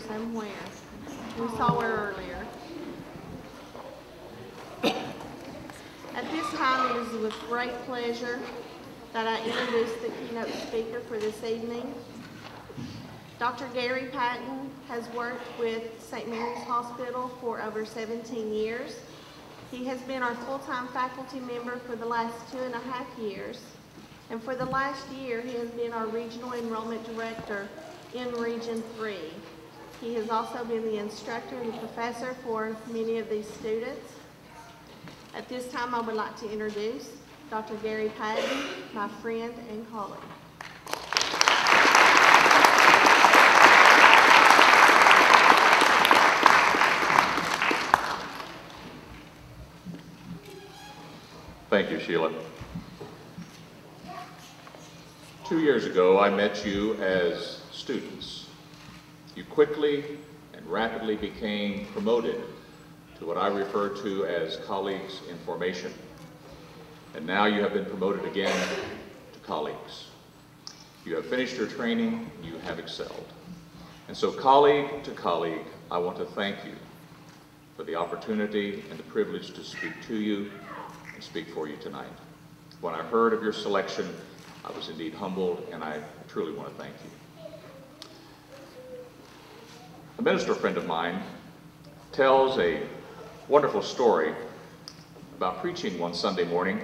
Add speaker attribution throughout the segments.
Speaker 1: somewhere. We saw her earlier. At this time, it is with great pleasure that I introduce the keynote speaker for this evening. Dr. Gary Patton has worked with St. Mary's Hospital for over 17 years. He has been our full-time faculty member for the last 2.5 years. And for the last year, he has been our Regional Enrollment Director in Region 3. He has also been the instructor and professor for many of these students. At this time, I would like to introduce Dr. Gary Patton, my friend and colleague.
Speaker 2: Thank you, Sheila. 2 years ago, I met you as students. You quickly and rapidly became promoted to what I refer to as colleagues in formation. And now you have been promoted again to colleagues. You have finished your training, you have excelled. And so colleague to colleague, I want to thank you for the opportunity and the privilege to speak to you and speak for you tonight. When I heard of your selection, I was indeed humbled, and I truly want to thank you. A minister friend of mine tells a wonderful story about preaching one Sunday morning,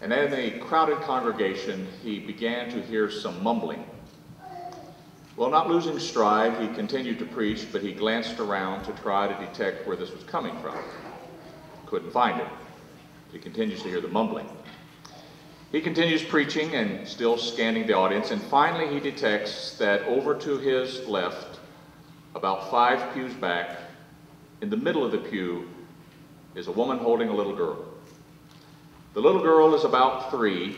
Speaker 2: and in a crowded congregation, he began to hear some mumbling. Well, not losing stride, he continued to preach, but he glanced around to try to detect where this was coming from. Couldn't find it. He continues to hear the mumbling. He continues preaching and still scanning the audience, and finally he detects that over to his left, about 5 pews back, in the middle of the pew, is a woman holding a little girl. The little girl is about 3,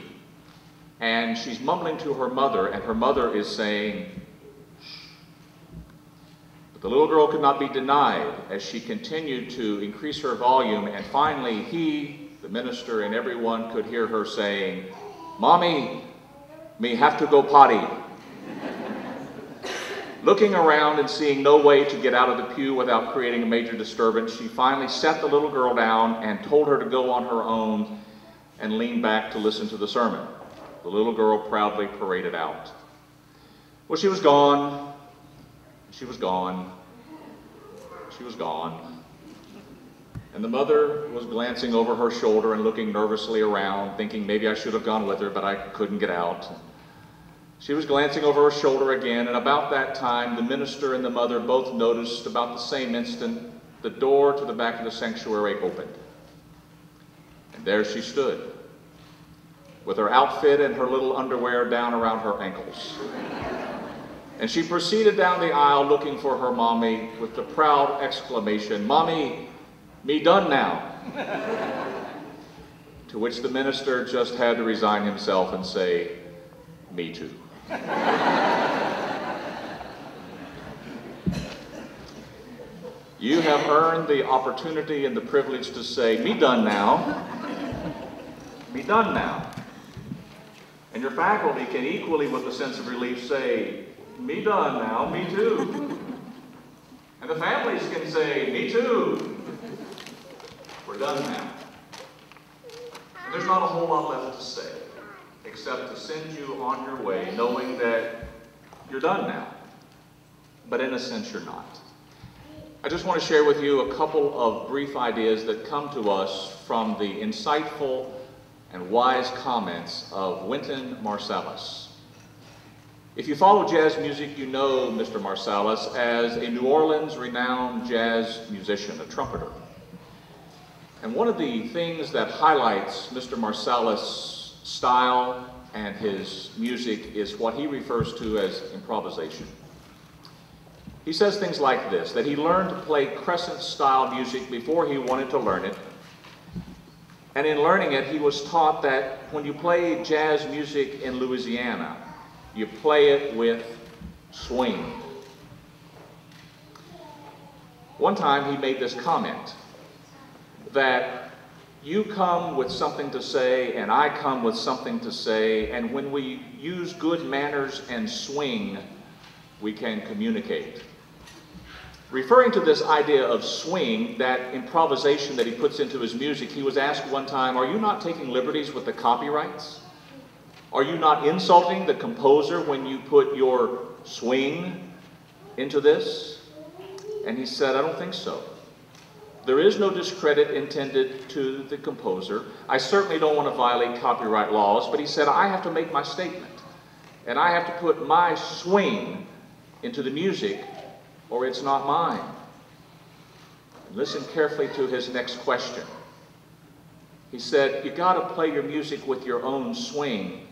Speaker 2: and she's mumbling to her mother, and her mother is saying, "Shh." But the little girl could not be denied as she continued to increase her volume, and finally he, the minister, and everyone could hear her saying, "Mommy, me have to go potty." Looking around and seeing no way to get out of the pew without creating a major disturbance, she finally sat the little girl down and told her to go on her own and leaned back to listen to the sermon. The little girl proudly paraded out. Well, she was gone. She was gone. She was gone. And the mother was glancing over her shoulder and looking nervously around, thinking maybe I should have gone with her, but I couldn't get out. She was glancing over her shoulder again, and about that time, the minister and the mother both noticed about the same instant the door to the back of the sanctuary opened. And there she stood, with her outfit and her little underwear down around her ankles. And she proceeded down the aisle looking for her mommy with the proud exclamation, "Mommy, me done now." To which the minister just had to resign himself and say, "Me too." You have earned the opportunity and the privilege to say, "Me done now." Me done now. And your faculty can equally, with a sense of relief, say, "Me done now, me too." And the families can say, "Me too. We're done now." And there's not a whole lot left to say, except to send you on your way, knowing that you're done now. But in a sense, you're not. I just want to share with you a couple of brief ideas that come to us from the insightful and wise comments of Wynton Marsalis. If you follow jazz music, you know Mr. Marsalis as a New Orleans renowned jazz musician, a trumpeter. And one of the things that highlights Mr. Marsalis' style and his music is what he refers to as improvisation. He says things like this, that he learned to play crescent-style music before he wanted to learn it. And in learning it, he was taught that when you play jazz music in Louisiana, you play it with swing. One time he made this comment, that you come with something to say and I come with something to say, and when we use good manners and swing, we can communicate. Referring to this idea of swing, that improvisation that he puts into his music, he was asked one time, are you not taking liberties with the copyrights? Are you not insulting the composer when you put your swing into this? And he said, I don't think so. There is no discredit intended to the composer. I certainly don't want to violate copyright laws, but he said, I have to make my statement. And I have to put my swing into the music, or it's not mine. And listen carefully to his next question. He said, you got to play your music with your own swing,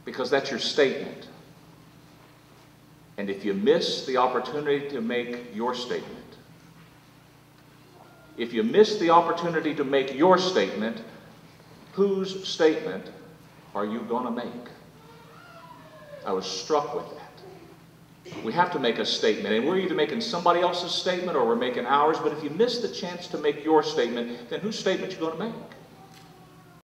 Speaker 2: because that's your statement. And if you miss the opportunity to make your statement, if you miss the opportunity to make your statement, whose statement are you going to make? I was struck with that. We have to make a statement, and we're either making somebody else's statement or we're making ours, but if you miss the chance to make your statement, then whose statement are you going to make?